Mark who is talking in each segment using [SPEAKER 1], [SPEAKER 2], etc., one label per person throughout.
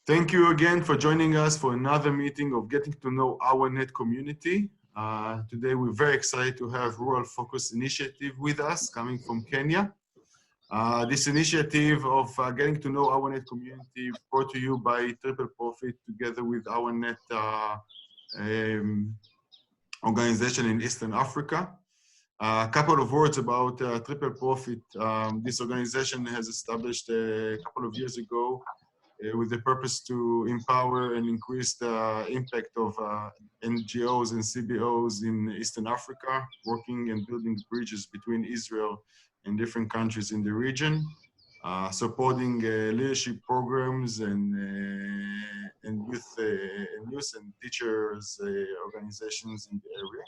[SPEAKER 1] Thank you again for joining us for another meeting of Getting to Know EAWANET community. Today we're very excited to have Rural Focus Initiative with us, coming from Kenya. This initiative of Getting to Know EAWANET community brought to you by Triple Profit together with EAWANET organization in Eastern Africa. A couple of words about Triple Profit. This organization has established a couple of years ago with the purpose to empower and increase the impact of NGOs and CBOs in Eastern Africa, working and building bridges between Israel and different countries in the region, supporting leadership programs and youth and teachers organizations in the area.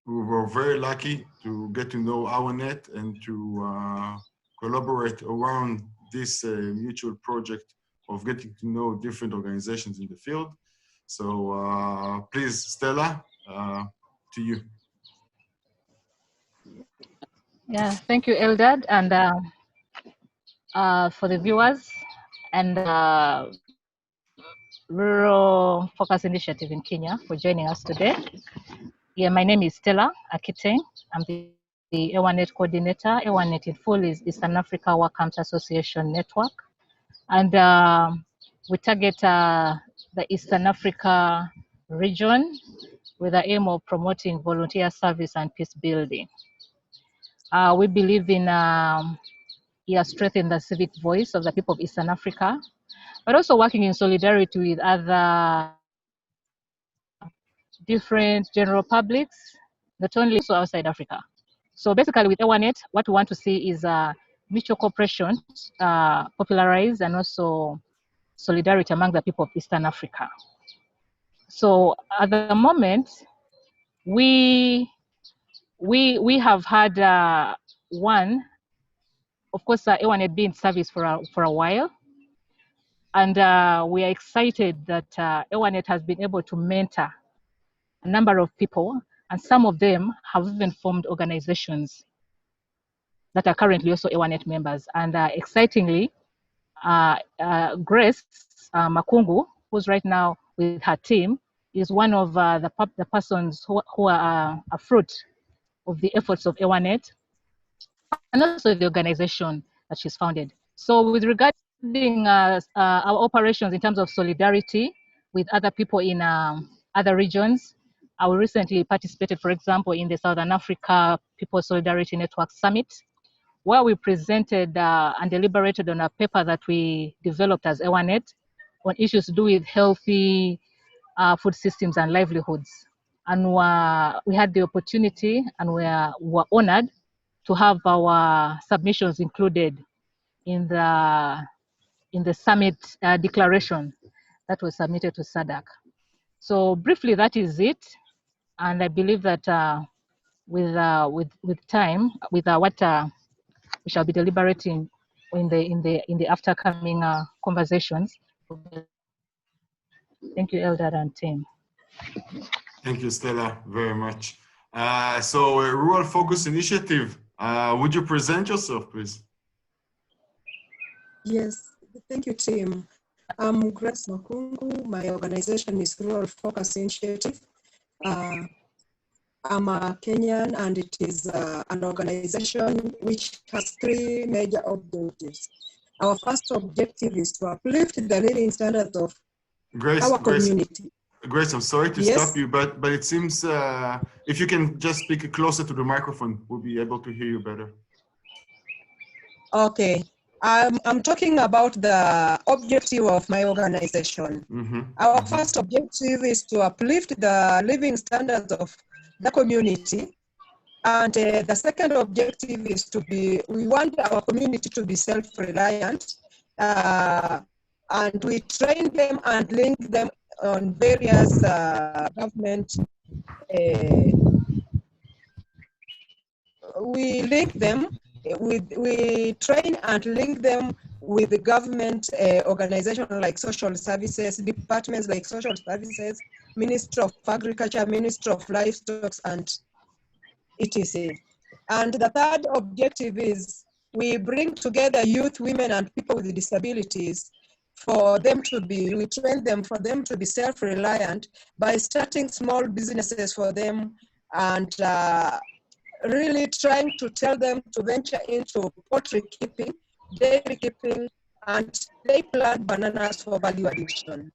[SPEAKER 1] We were very lucky to get to know EAWANET and to collaborate around this mutual project of getting to know different organizations in the field. So please, Stella, to you.
[SPEAKER 2] Yeah, thank you, Eldad, and for the viewers and Rural Focus Initiative in Kenya for joining us today. Yeah, my name is Stella Akiteng. I'm the EAWANET coordinator. EAWANET in full is Eastern Africa Work Camps Association Network. And we target the Eastern Africa region with the aim of promoting volunteer service and peace building. We believe in strengthening the civic voice of the people of Eastern Africa, but also working in solidarity with other different general publics, not only also outside Africa. So basically with EAWANET, what we want to see is mutual cooperation popularized and also solidarity among the people of Eastern Africa. So at the moment, we have had one, of course, EAWANET being in service for a while. And we are excited that EAWANET has been able to mentor a number of people, and some of them have even formed organizations that are currently also EAWANET members. And excitingly, Grace Makungu, who's right now with her team, is one of the persons who are a fruit of the efforts of EAWANET and also the organization that she's founded. So with regarding our operations in terms of solidarity with other people in other regions, we recently participated, for example, in the Southern Africa People Solidarity Network Summit, where we presented and deliberated on a paper that we developed as EAWANET on issues to do with healthy food systems and livelihoods. And we had the opportunity and we were honored to have our submissions included in the summit declaration that was submitted to SADC. So briefly, that is it. And I believe that with time, with what we shall be deliberating in the aftercoming conversations. Thank you, Eldad and team.
[SPEAKER 1] Thank you, Stella, very much. So Rural Focus Initiative, would you present yourself, please?
[SPEAKER 3] Yes, thank you, team. I'm Grace Makungu. My organization is Rural Focus Initiative. I'm a Kenyan, and it is an organization which has three major objectives. Our first objective is to uplift the living standards of our community.
[SPEAKER 1] Grace, I'm sorry to stop you, but it seems if you can just speak closer to the microphone, we'll be able to hear you better.
[SPEAKER 3] Okay. I'm talking about the objective of my organization. Our first objective is to uplift the living standards of the community. And the second objective is we want our community to be self-reliant. And we train them and link them on various government. We train and link them with the government organizations like social services, departments like social services, Ministry of Agriculture, Ministry of Livestock, and etc. And the third objective is we bring together youth, women, and people with disabilities for them to be, we train them for them to be self-reliant by starting small businesses for them and really trying to tell them to venture into poultry keeping, dairy keeping, and they plant bananas for value addition.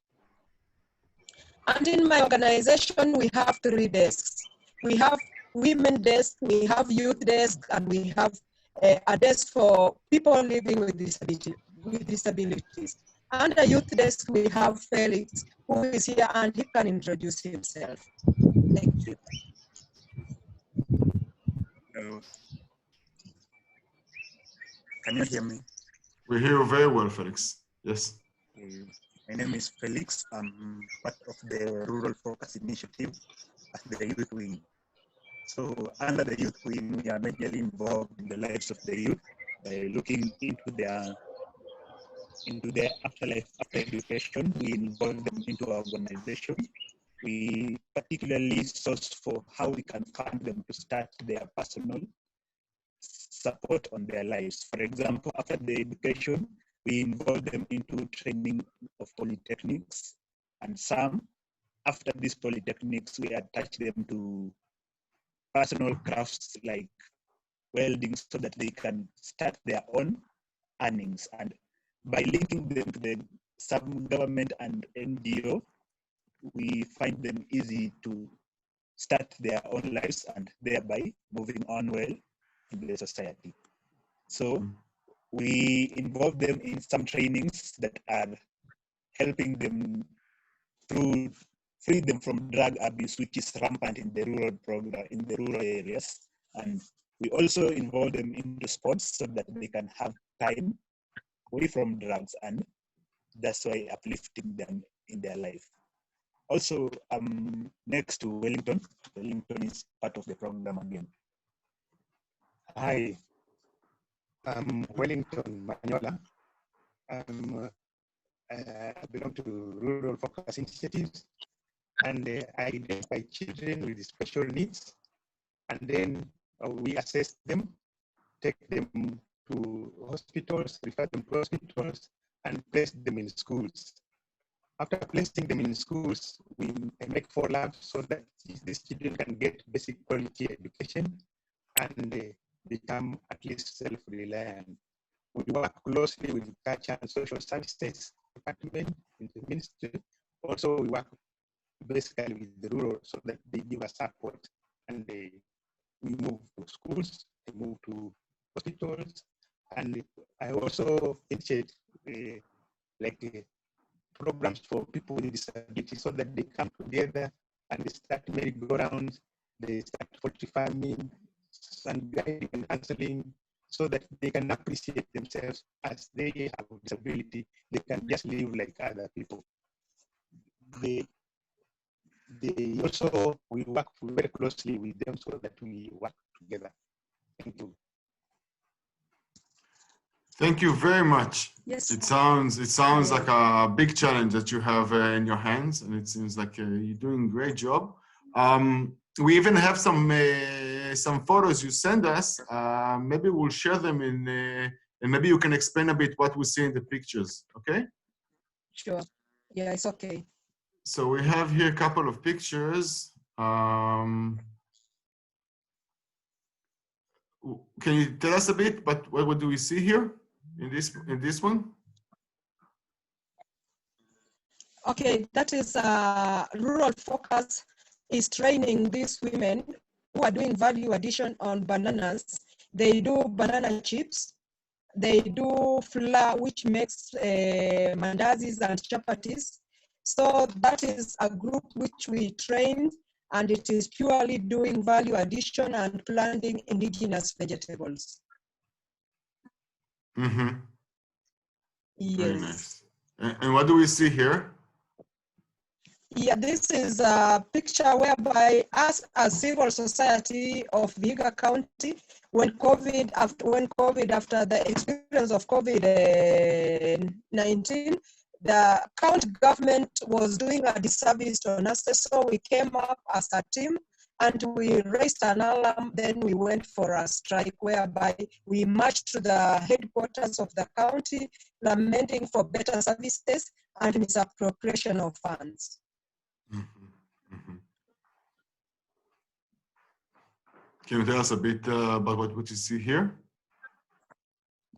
[SPEAKER 3] And in my organization, we have 3 desks. We have women desk, we have youth desk, and we have a desk for people living with disabilities. Under youth desk, we have Felix, who is here, and he can introduce himself. Thank you.
[SPEAKER 4] Can you hear me?
[SPEAKER 1] We hear you very well, Felix. Yes.
[SPEAKER 4] My name is Felix. I'm part of the Rural Focus Initiative at the Youth Wing. So under the Youth Wing, we are majorly involved in the lives of the youth, looking into their afterlife, after education. We involve them into our organization. We particularly source for how we can fund them to start their personal support on their lives. For example, after the education, we involve them into training of polytechnics, and some, after these polytechnics, we attach them to personal crafts like welding so that they can start their own earnings. And by linking them to some government and NGO, we find them easy to start their own lives and thereby moving on well in the society. So we involve them in some trainings that are helping them through free them from drug abuse, which is rampant in the rural program, in the rural areas. And we also involve them into sports so that they can have time away from drugs, and that's why uplifting them in their life. Also, next to Wellington. Wellington is part of the program again.
[SPEAKER 5] Hi, I'm Wellington Manyola. I belong to Rural Focus Initiatives, and I identify children with special needs, and then we assess them, take them to hospitals, refer them to hospitals, and place them in schools. After placing them in schools, we make 4 labs so that these children can get basic quality education and become at least self-reliant. We work closely with Culture and Social Services Department in the ministry. Also, we work basically with the rural so that they give us support, and we move to schools, we move to hospitals, and I also initiate programs for people with disabilities so that they come together and they start merry-go-rounds, they start poultry farming, and guiding and counseling so that they can appreciate themselves as they have a disability. They can just live like other people. They also, we work very closely with them so that we work together. Thank you.
[SPEAKER 1] Thank you very much.
[SPEAKER 3] Yes.
[SPEAKER 1] It sounds like a big challenge that you have in your hands, and it seems like you're doing a great job. We even have some photos you send us. Maybe we'll share them and maybe you can explain a bit what we see in the pictures. Okay?
[SPEAKER 3] Sure. Yeah, it's okay.
[SPEAKER 1] So we have here a couple of pictures. Can you tell us a bit? But what do we see here in this one?
[SPEAKER 3] Okay, that is Rural Focus is training these women who are doing value addition on bananas. They do banana chips. They do flour, which makes mandazis and chapatis. So that is a group which we train, and it is purely doing value addition and planting indigenous vegetables.
[SPEAKER 1] Mm-hmm.
[SPEAKER 3] Yes.
[SPEAKER 1] Very nice. And what do we see here?
[SPEAKER 3] Yeah, this is a picture whereby us as civil society of Vihiga County, when COVID, after the experience of COVID-19, the county government was doing a disservice on us. So we came up as a team and we raised an alarm. Then we went for a strike whereby we marched to the headquarters of the county, lamenting for better services and misappropriation of funds.
[SPEAKER 1] Can you tell us a bit about what you see here?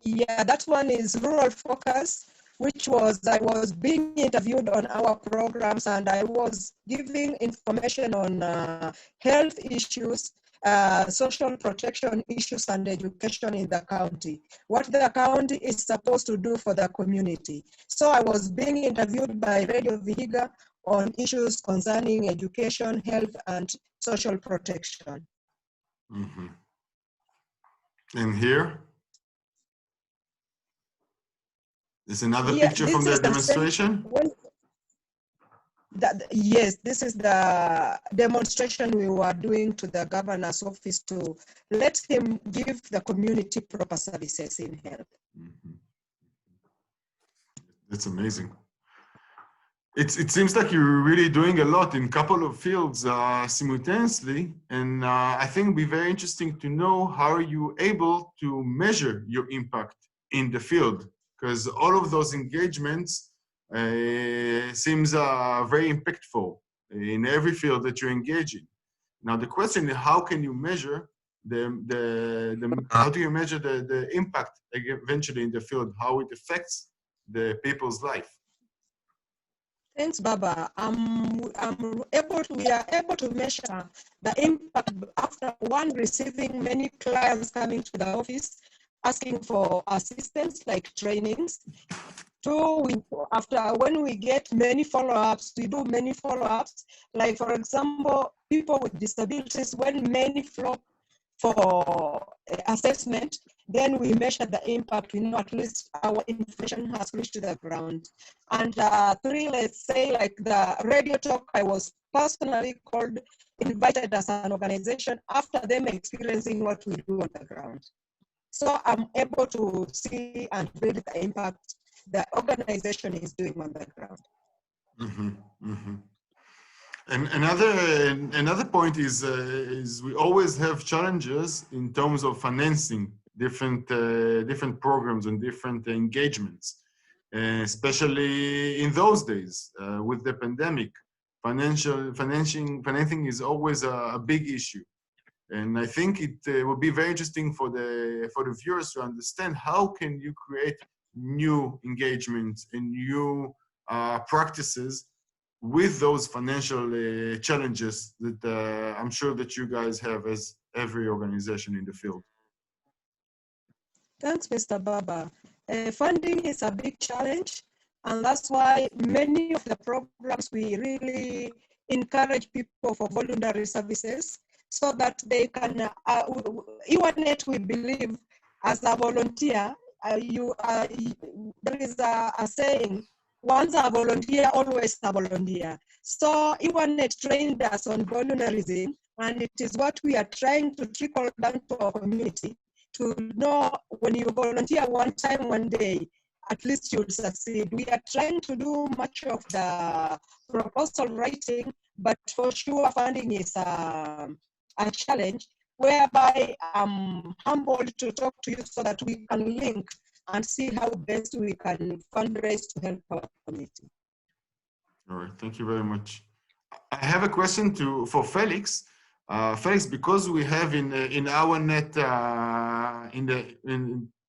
[SPEAKER 3] Yeah, that one is rural focus, which was, I was being interviewed on our programs and I was giving information on health issues, social protection issues and education in the county, what the county is supposed to do for the community. So I was being interviewed by Radio Vihiga on issues concerning education, health and social protection.
[SPEAKER 1] And here? There's another picture from the demonstration?
[SPEAKER 3] Yes, this is the demonstration we were doing to the governor's office to let him give the community proper services in health.
[SPEAKER 1] That's amazing. It seems like you're really doing a lot in a couple of fields simultaneously, and I think it'd be very interesting to know how are you able to measure your impact in the field, because all of those engagements seems very impactful in every field that you're engaging. Now the question is, how can you measure how do you measure the impact eventually in the field, how it affects the people's life?
[SPEAKER 3] Thanks, Baba. We are able to measure the impact after one, receiving many clients coming to the office asking for assistance like trainings. Two, when we get many follow-ups, we do many follow-ups. Like for example, people with disabilities, when many flock for assessment, then we measure the impact. We know at least our information has reached the ground. And three, let's say like the radio talk, I was personally invited as an organization after them experiencing what we do on the ground. So I'm able to see and read the impact the organization is doing on the ground.
[SPEAKER 1] And another point is we always have challenges in terms of financing different programs and different engagements, especially in those days with the pandemic. Financing is always a big issue, and I think it will be very interesting for the viewers to understand how can you create new engagements and new practices with those financial challenges that I'm sure that you guys have as every organization in the field.
[SPEAKER 3] Thanks, Mr. Baba. Funding is a big challenge, and that's why many of the programs we really encourage people for voluntary services so that they can, EAWANET, we believe, as a volunteer, there is a saying, once a volunteer, always a volunteer. So EAWANET trained us on volunteerism, and it is what we are trying to trickle down to our community to know when you volunteer one time, one day, at least you'll succeed. We are trying to do much of the proposal writing, but for sure funding is a challenge, whereby I'm humbled to talk to you so that we can link and see how best we can fundraise to help our community.
[SPEAKER 1] All right, thank you very much. I have a question for Felix. Felix, because we have in EAWANET in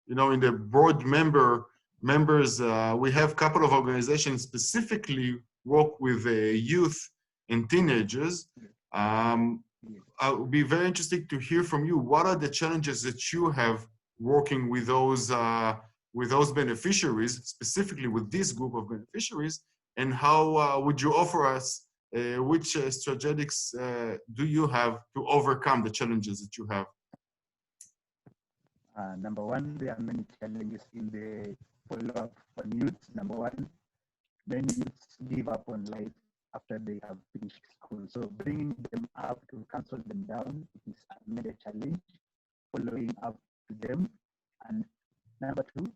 [SPEAKER 1] the board members, we have a couple of organizations specifically work with youth and teenagers. I would be very interested to hear from you. What are the challenges that you have working with those beneficiaries, specifically with this group of beneficiaries, and how would you offer us which strategies do you have to overcome the challenges that you have?
[SPEAKER 5] Number one, there are many challenges in the follow-up on youth. Number one, many youths give up on life after they have finished school. So bringing them up to cancel them down is a major challenge, following up to them. And number two,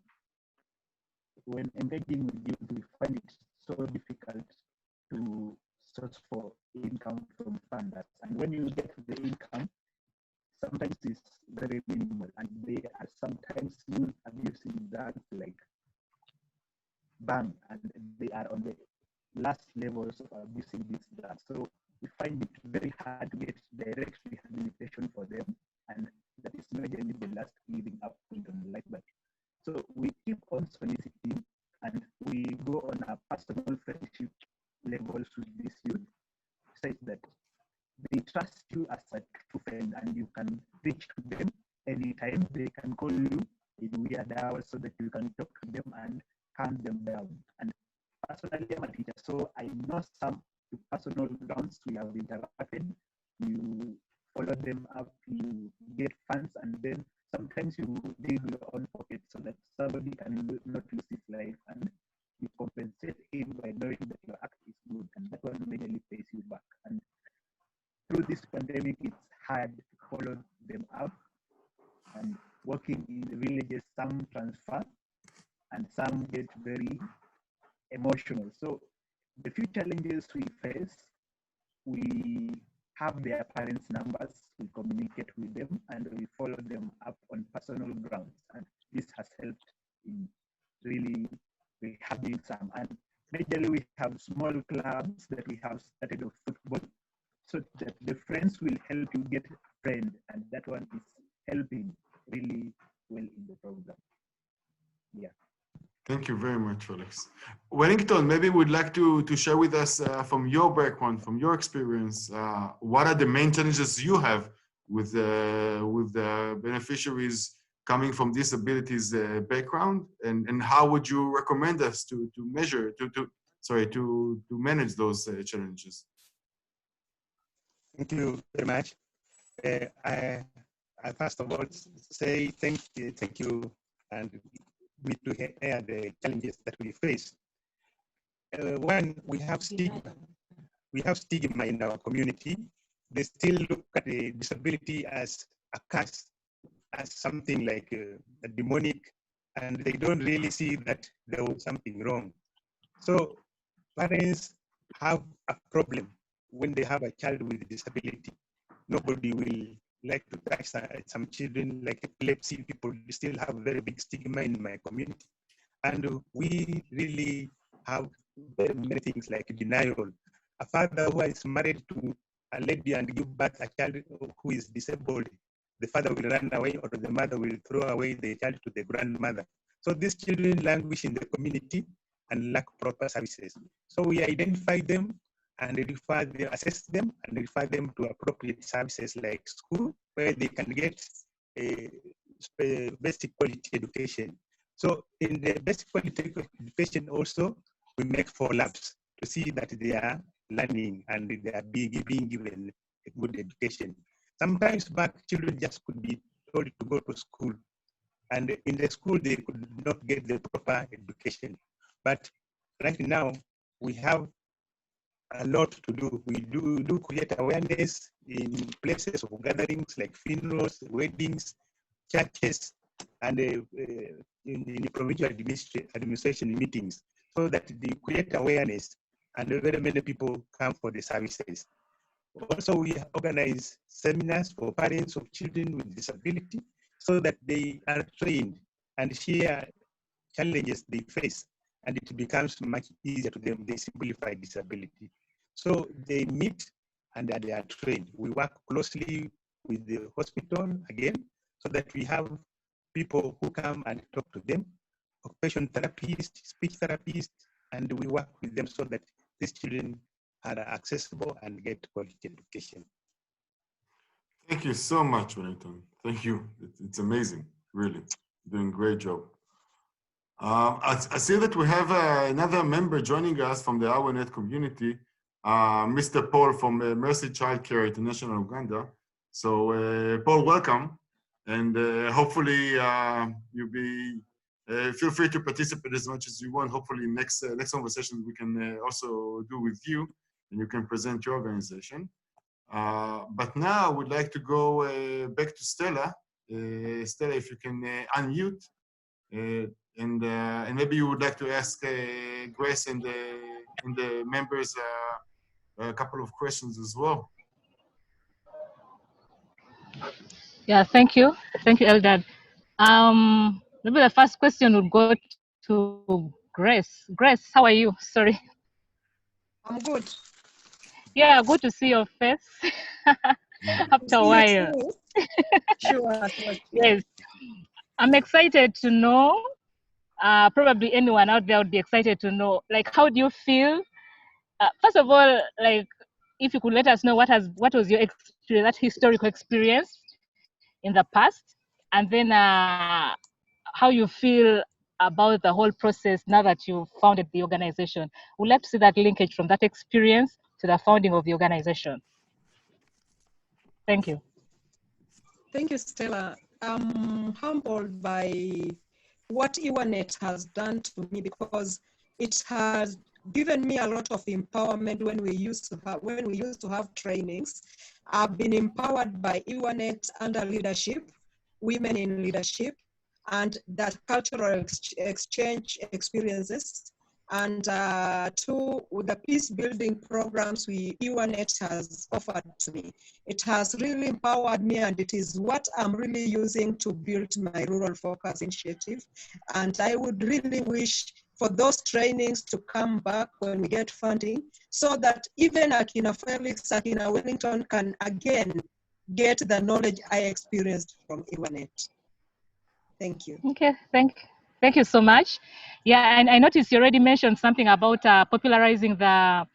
[SPEAKER 5] when engaging with youth, we find it so difficult to
[SPEAKER 4] source for income from funders. And when you get the income, sometimes it's very minimal, and they are sometimes abusing drugs like bang, and they are on the last levels of abusing these drugs. So we find it very hard to get direct rehabilitation for them, and that is majorly the last leading up point on life. But so we keep on soliciting, and we go on a personal friendship levels with this youth, such that they trust you as a true friend, and you can reach to them anytime. They can call you in weird hours so that you can talk to them and calm them down. And personally, I'm a teacher, so I know some personal grounds we have interacted. You follow them up, you get funds, and then sometimes you dig your own pocket so that somebody can not lose his life, and you compensate him by knowing that your act is good, and that one immediately pays you back. And through this pandemic, it's hard to follow them up, and working in the villages, some transfer and some get very emotional. So the few challenges we face, we have their parents' numbers, we communicate with them, and we follow them up on personal grounds. And this has helped in really rehabbing some. And majorly we have small clubs that we have started of football, so that the friends will help you get a friend, and that one is helping really well in the program. Yeah.
[SPEAKER 1] Thank you very much, Felix. Wellington, maybe would like to share with us from your background, from your experience, what are the main challenges you have with the beneficiaries coming from disabilities background, and how would you recommend us to manage those challenges?
[SPEAKER 5] Thank you very much. I first of all say thank you, and we to hear the challenges that we face. One, we have stigma. We have stigma in our community. They still look at the disability as a curse, as something like a demonic, and they don't really see that there was something wrong. So parents have a problem when they have a child with disability. Nobody will like to touch some children like epilepsy. People still have very big stigma in my community. And we really have very many things like denial. A father who is married to a lady and give birth a child who is disabled, the father will run away, or the mother will throw away the child to the grandmother. So these children languish in the community and lack proper services. So we identify them and assess them and refer them to appropriate services like school, where they can get a basic quality education. So in the basic quality education also, we make follow-ups to see that they are learning and they are being given a good education. Sometimes back, children just could be told to go to school, and in the school they could not get the proper education. But right now, we have a lot to do. We do create awareness in places of gatherings like funerals, weddings, churches, and in provincial administration meetings, so that they create awareness and very many people come for the services. Also, we organize seminars for parents of children with disability so that they are trained and share challenges they face, and it becomes much easier to them. They simplify disability. So they meet and they are trained. We work closely with the hospital again, so that we have people who come and talk to them, occupational therapists, speech therapists, and we work with them so that these children are accessible and get quality education.
[SPEAKER 1] Thank you so much, Wellington. Thank you. It's amazing, really. You're doing a great job. I see that we have another member joining us from the EAWANET community, Mr. Paul from Mercy Childcare International Uganda. So Paul, welcome. And hopefully you'll be, feel free to participate as much as you want. Hopefully next conversation we can also do with you, and you can present your organization. But now I would like to go back to Stella. Stella, if you can unmute, and maybe you would like to ask Grace and the members a couple of questions as well.
[SPEAKER 2] Yeah, thank you. Thank you, Eldad. Maybe the first question would go to Grace. Grace, how are you? Sorry.
[SPEAKER 3] I'm good.
[SPEAKER 2] Yeah, good to see your face after a
[SPEAKER 3] See you
[SPEAKER 2] while.
[SPEAKER 3] too. Sure.
[SPEAKER 2] Yes, I'm excited to know. Probably anyone out there would be excited to know. Like, how do you feel? First of all, like, if you could let us know what was your experience, that historical experience in the past, and then how you feel about the whole process now that you founded the organization. We'd like to see that linkage from that experience to the founding of the organization. Thank you.
[SPEAKER 3] Thank you, Stella. I'm humbled by what EAWANET has done to me, because it has given me a lot of empowerment when we used to have trainings. I've been empowered by EAWANET under leadership, women in leadership, and that cultural exchange experiences. And two, with the peace building programs EAWANET has offered to me. It has really empowered me, and it is what I'm really using to build my rural focus initiative. And I would really wish for those trainings to come back when we get funding, so that even Akina Felix, Akina Wellington can again get the knowledge I experienced from EAWANET. Thank you.
[SPEAKER 2] Okay, thank you so much. Yeah, and I noticed you already mentioned something about popularizing the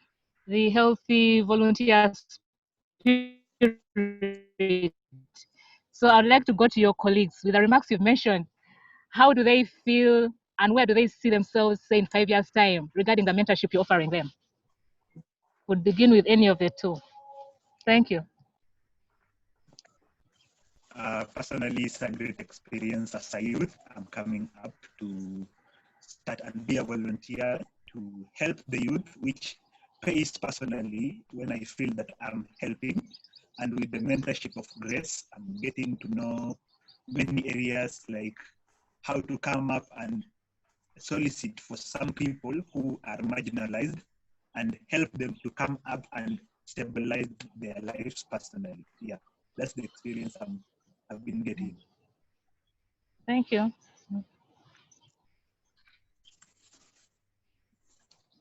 [SPEAKER 2] healthy volunteer spirit. So I'd like to go to your colleagues with the remarks you've mentioned. How do they feel, and where do they see themselves, say, in 5 years' time, regarding the mentorship you're offering them? We'll begin with any of the two. Thank you.
[SPEAKER 4] Personally, it's a great experience as a youth. I'm coming up to start and be a volunteer to help the youth, which pays personally when I feel that I'm helping. And with the mentorship of Grace, I'm getting to know many areas, like how to come up and solicit for some people who are marginalized and help them to come up and stabilize their lives personally. Yeah, that's the experience I've been getting.
[SPEAKER 2] Thank you.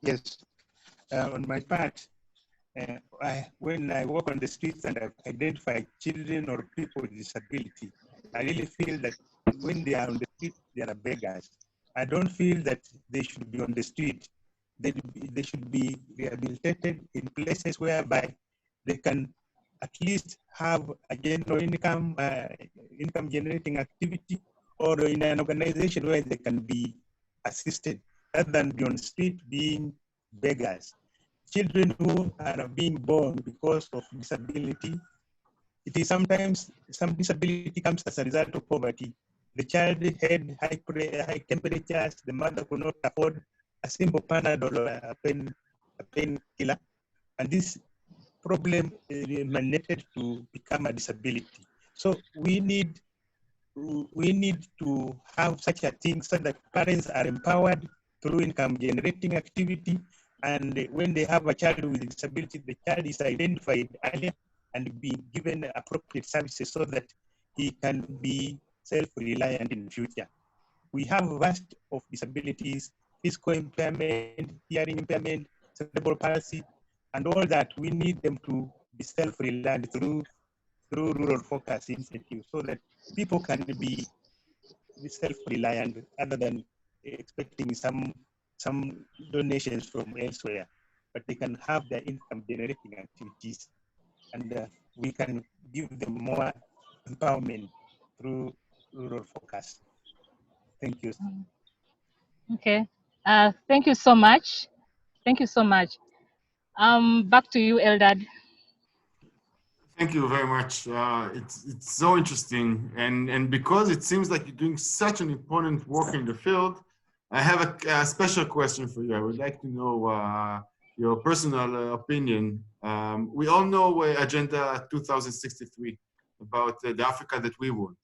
[SPEAKER 5] Yes, on my part, when I walk on the streets and I identify children or people with disability, I really feel that when they are on the street, they are beggars. I don't feel that they should be on the street. They should be rehabilitated in places whereby they can at least have a general income, income generating activity, or in an organization where they can be assisted, rather than be on the street being beggars. Children who are being born because of disability, it is sometimes some disability comes as a result of poverty. The child had high temperatures, the mother could not afford a simple Panadol or a painkiller, and this problem emanated to become a disability. So we need to have such a thing so that parents are empowered through income generating activity. And when they have a child with a disability, the child is identified earlier and be given appropriate services so that he can be self-reliant in the future. We have a vast of disabilities, physical impairment, hearing impairment, cerebral palsy, and all that. We need them to be self-reliant through rural focus initiatives so that people can be self-reliant other than expecting some donations from elsewhere, but they can have their income generating activities, and we can give them more empowerment through rural focus. Thank you.
[SPEAKER 2] Okay. Thank you so much. Thank you so much. Back to you, Eldad.
[SPEAKER 1] Thank you very much. It's so interesting, and because it seems like you're doing such an important work in the field, I have a special question for you. I would like to know your personal opinion. We all know Agenda 2063 about the Africa that we want,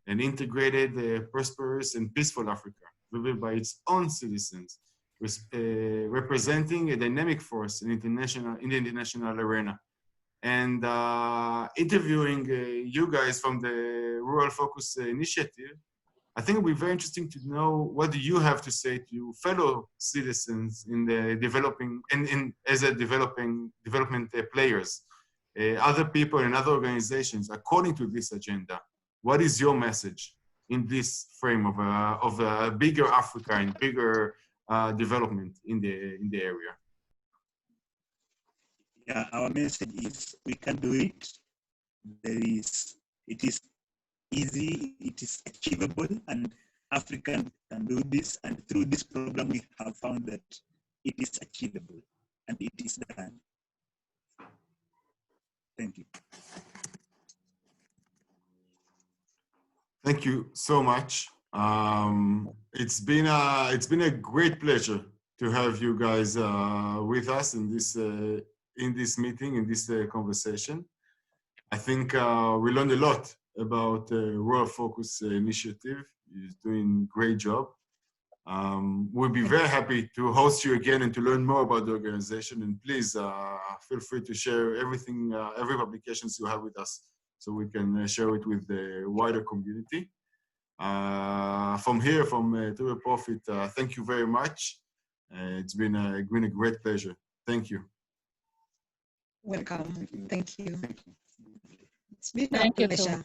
[SPEAKER 1] an integrated, prosperous, and peaceful Africa, driven by its own citizens. representing a dynamic force in the international arena. And interviewing you guys from the Rural Focus Initiative, I think it would be very interesting to know what do you have to say to fellow citizens in the developing and as a development players, other people and other organizations according to this agenda. What is your message in this frame of a bigger Africa and bigger development in the area?
[SPEAKER 4] Yeah, our message is we can do it. It is easy, it is achievable, and Africa can do this. And through this program, we have found that it is achievable and it is done. Thank you.
[SPEAKER 1] Thank you so much. It's been a great pleasure to have you guys with us in this meeting, in this conversation. I think we learned a lot about the Rural Focus Initiative. You're doing a great job. We'll be very happy to host you again and to learn more about the organization. And please feel free to share everything, every publications you have with us, so we can share it with the wider community. From here, from Triple Profit, thank you very much. It's been a great pleasure. Thank you.
[SPEAKER 3] Welcome. Thank you. It's been
[SPEAKER 2] Thank
[SPEAKER 3] a
[SPEAKER 2] you
[SPEAKER 3] pleasure.